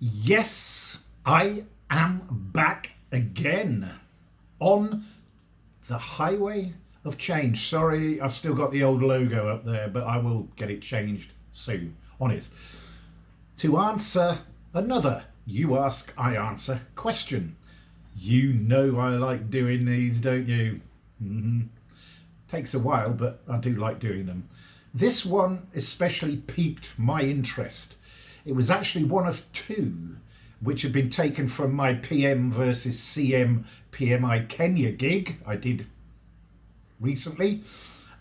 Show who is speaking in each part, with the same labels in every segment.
Speaker 1: Yes, I am back again on the highway of change. Sorry, I've still got the old logo up there, but I will get it changed soon. Honest. To answer another You Ask, I Answer question. You know I like doing these, don't you? Takes a while, but I do like doing them. This one especially piqued my interest. It was actually one of two which had been taken from my PM versus CM PMI Kenya gig I did recently,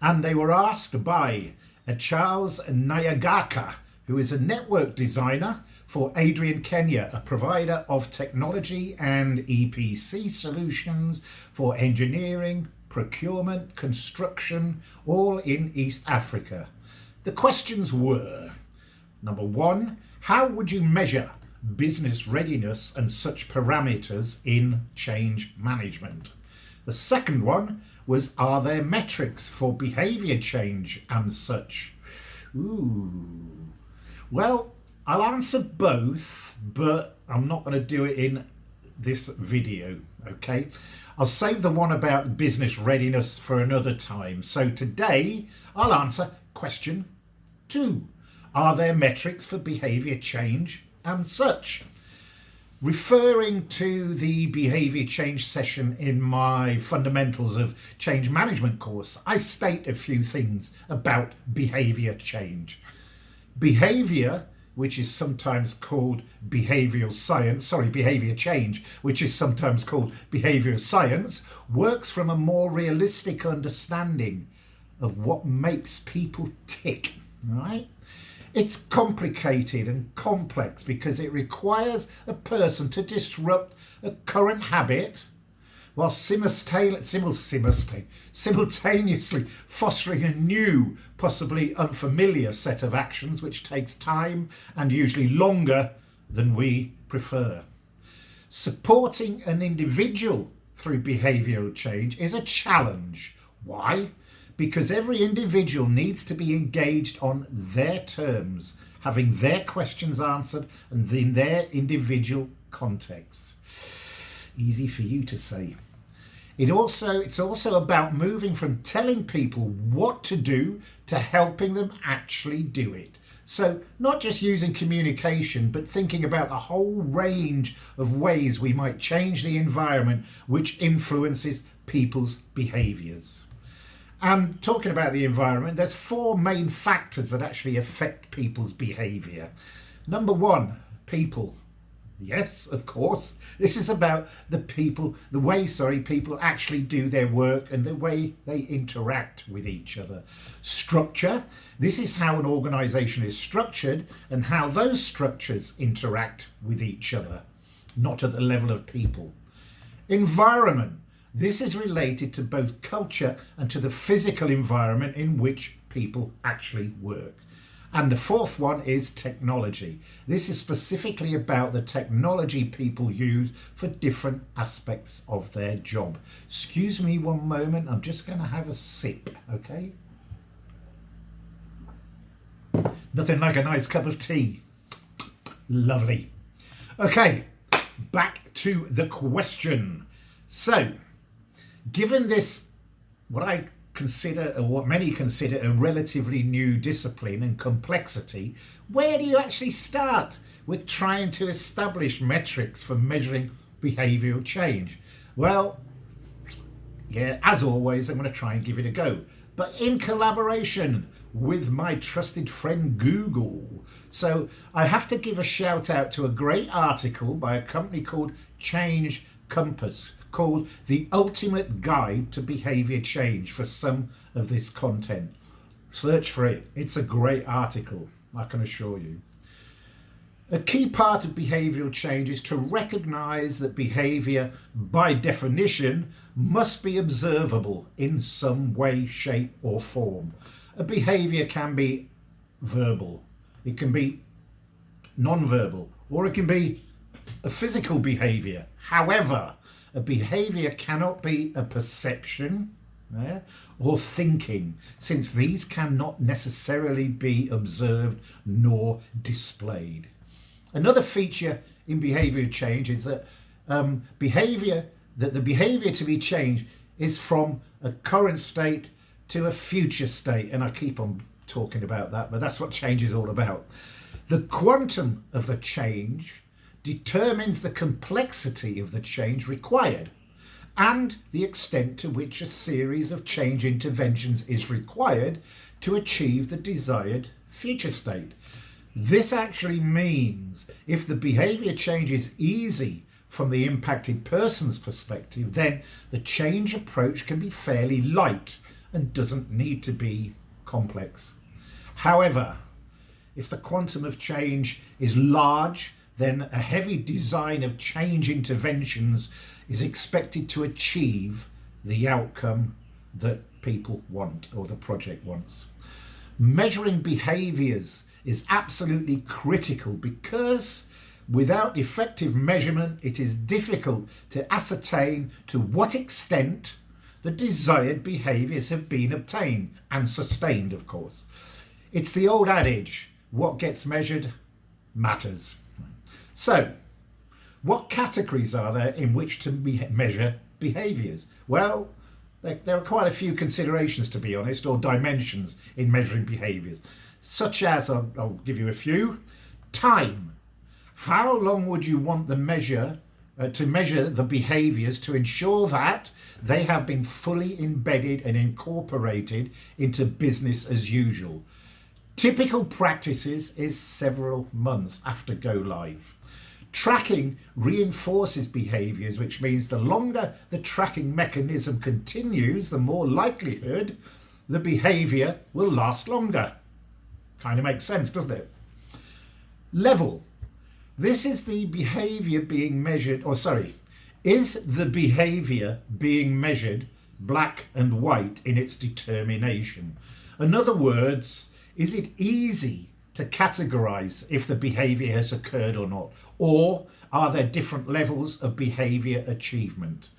Speaker 1: and they were asked by a Charles Niyagaka, who is a network designer for Adrian Kenya, a provider of technology and EPC solutions for engineering, procurement, construction, all in East Africa. The questions were: number one, how would you measure business readiness and such parameters in change management? The second one was, are there metrics for behaviour change and such? Well, I'll answer both, but I'm not going to do it in this video, okay? I'll save the one about business readiness for another time. So today I'll answer question 2. Are there metrics for behaviour change and such? Referring to the behaviour change session in my Fundamentals of Change Management course, I state a few things about behaviour change. Behaviour, which is sometimes called behavioural behaviour change, which is sometimes called behavioural science, works from a more realistic understanding of what makes people tick, right? It's complicated and complex because it requires a person to disrupt a current habit while simultaneously fostering a new, possibly unfamiliar set of actions, which takes time and usually longer than we prefer. Supporting an individual through behavioural change is a challenge. Why? Because every individual needs to be engaged on their terms, having their questions answered and in their individual context. Easy for you to say. It's also about moving from telling people what to do to helping them actually do it. So not just using communication, but thinking about the whole range of ways we might change the environment which influences people's behaviours. And talking about the environment, there's 4 main factors that actually affect people's behaviour. Number 1, people. Yes, of course. This is about the way people actually do their work and the way they interact with each other. Structure. This is how an organisation is structured and how those structures interact with each other, not at the level of people. Environment. This is related to both culture and to the physical environment in which people actually work. And the 4th one is technology. This is specifically about the technology people use for different aspects of their job. Excuse me one moment, I'm just going to have a sip, okay? Nothing like a nice cup of tea. Lovely. Okay, back to the question. So, given this, what I consider, or what many consider, a relatively new discipline and complexity, where do you actually start with trying to establish metrics for measuring behavioural change? Well, yeah, as always, I'm going to try and give it a go, but in collaboration with my trusted friend Google. So I have to give a shout out to a great article by a company called Change Compass, called The Ultimate Guide to Behaviour Change, for some of this content. Search for it. It's a great article, I can assure you. A key part of behavioural change is to recognise that behaviour, by definition, must be observable in some way, shape or form. A behaviour can be verbal, it can be non-verbal, or it can be a physical behaviour. However, a behaviour cannot be a perception or thinking, since these cannot necessarily be observed nor displayed. Another feature in behaviour change is that the behaviour to be changed is from a current state to a future state. And I keep on talking about that, but that's what change is all about. The quantum of the change determines the complexity of the change required and the extent to which a series of change interventions is required to achieve the desired future state. This actually means if the behaviour change is easy from the impacted person's perspective, then the change approach can be fairly light and doesn't need to be complex. However, if the quantum of change is large, then a heavy design of change interventions is expected to achieve the outcome that people want or the project wants. Measuring behaviours is absolutely critical because without effective measurement, it is difficult to ascertain to what extent the desired behaviours have been obtained and sustained, of course. It's the old adage, what gets measured matters. So, what categories are there in which to measure behaviours? Well, there are quite a few considerations, to be honest, or dimensions in measuring behaviours, such as, I'll give you a few. Time. How long would you want to measure the behaviours to ensure that they have been fully embedded and incorporated into business as usual? Typical practices is several months after go live. Tracking reinforces behaviours, which means the longer the tracking mechanism continues, the more likelihood the behaviour will last longer. Kind of makes sense, doesn't it? Level. This is the behaviour being measured, is the behaviour being measured black and white in its determination? In other words, is it easy to categorise if the behaviour has occurred or not? Or are there different levels of behaviour achievement?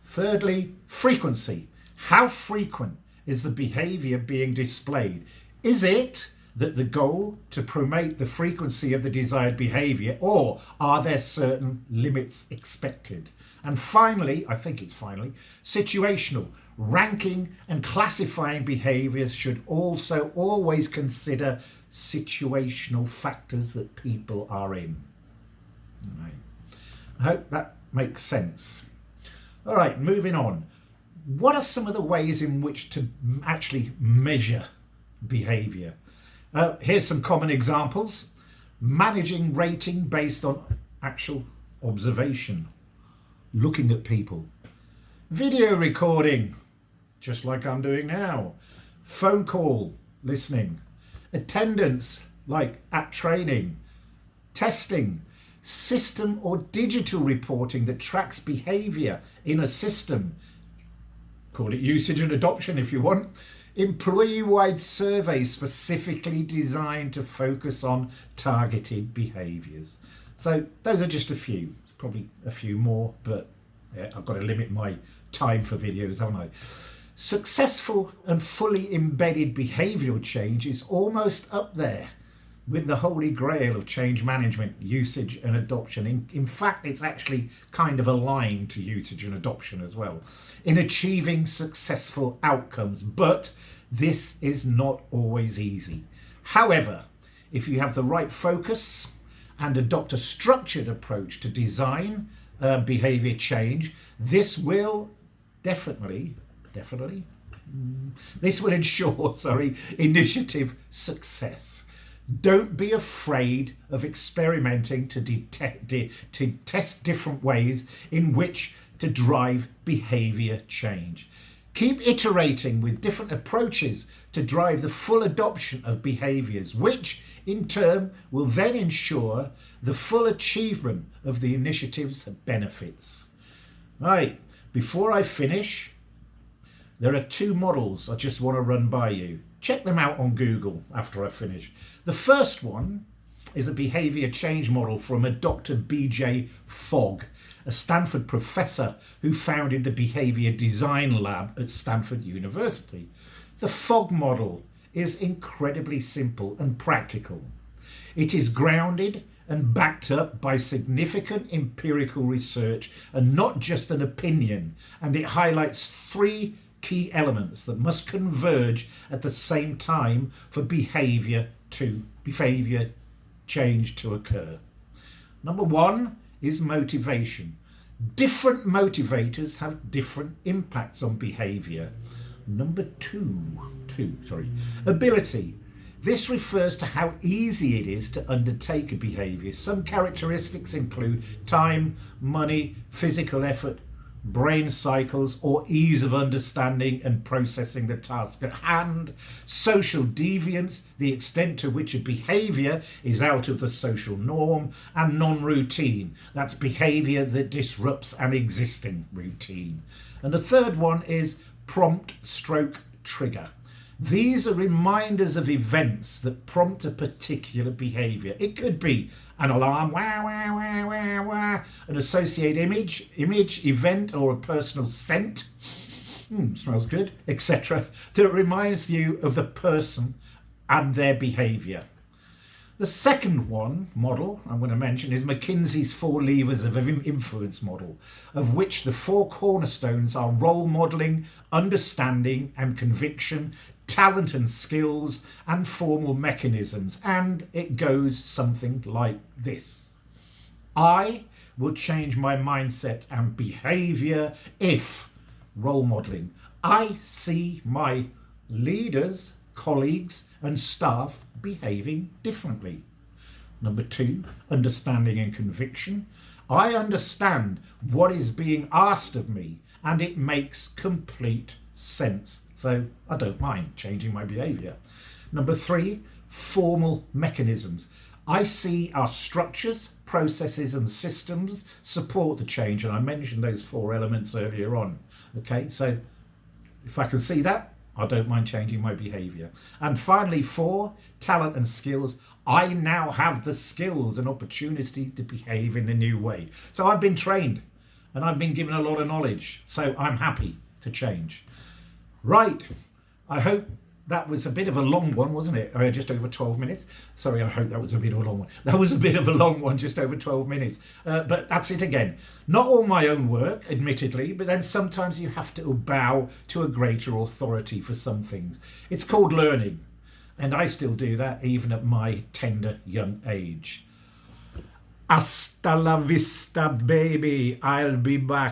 Speaker 1: Thirdly, frequency. How frequent is the behaviour being displayed? Is it that the goal to promote the frequency of the desired behaviour, or are there certain limits expected? And finally, I think it's finally, situational. Ranking and classifying behaviours should also always consider situational factors that people are in. All right. I hope that makes sense. All right, moving on. What are some of the ways in which to actually measure behaviour? Here's some common examples. Managing rating based on actual observation. Looking at people. Video recording, just like I'm doing now. Phone call, listening. Attendance, like at training. Testing. System or digital reporting that tracks behaviour in a system. Call it usage and adoption if you want. Employee-wide surveys specifically designed to focus on targeted behaviours. So those are just a few. Probably a few more, but yeah, I've got to limit my time for videos, haven't I? Successful and fully embedded behavioural change is almost up there with the holy grail of change management, usage and adoption. In fact, it's actually kind of aligned to usage and adoption as well in achieving successful outcomes, but this is not always easy. However, if you have the right focus and adopt a structured approach to design behaviour change, this will definitely this will ensure initiative success. Don't be afraid of experimenting to test different ways in which to drive behaviour change. Keep iterating with different approaches to drive the full adoption of behaviours, which in turn will then ensure the full achievement of the initiative's benefits. Right, before I finish, there are two models I just want to run by you. Check them out on Google after I finish. The first one is a behaviour change model from a Dr. B.J. Fogg, a Stanford professor who founded the Behaviour Design Lab at Stanford University. The Fogg model is incredibly simple and practical. It is grounded and backed up by significant empirical research and not just an opinion. And it highlights 3 key elements that must converge at the same time for behaviour change to occur. Number 1 is motivation. Different motivators have different impacts on behaviour. Number 2, ability. This refers to how easy it is to undertake a behaviour. Some characteristics include time, money, physical effort, brain cycles, or ease of understanding and processing the task at hand. Social deviance, the extent to which a behaviour is out of the social norm. And non-routine, that's behaviour that disrupts an existing routine. And the third one is prompt/trigger. These are reminders of events that prompt a particular behaviour. It could be an alarm, wah, wah, wah, wah, wah, an associated image, event, or a personal scent, smells good, etc., that reminds you of the person and their behaviour. The second model I'm going to mention is McKinsey's 4 levers of influence model, of which the 4 cornerstones are role modelling, understanding and conviction, talent and skills, and formal mechanisms. And it goes something like this. I will change my mindset and behaviour if, role modelling, I see my leaders, colleagues and staff behaving differently. Number 2, understanding and conviction. I understand what is being asked of me and it makes complete sense. So I don't mind changing my behaviour. Number 3, formal mechanisms. I see our structures, processes and systems support the change. And I mentioned those 4 elements earlier on. Okay, so if I can see that, I don't mind changing my behaviour. And finally 4, talent and skills. I now have the skills and opportunity to behave in the new way. So I've been trained and I've been given a lot of knowledge. So I'm happy to change. Right, I hope that was a bit of a long one, wasn't it? Just over 12 minutes. Sorry, I hope that was a bit of a long one. That was a bit of a long one, just over 12 minutes. But that's it again. Not all my own work, admittedly, but then sometimes you have to bow to a greater authority for some things. It's called learning. And I still do that even at my tender young age. Hasta la vista, baby. I'll be back.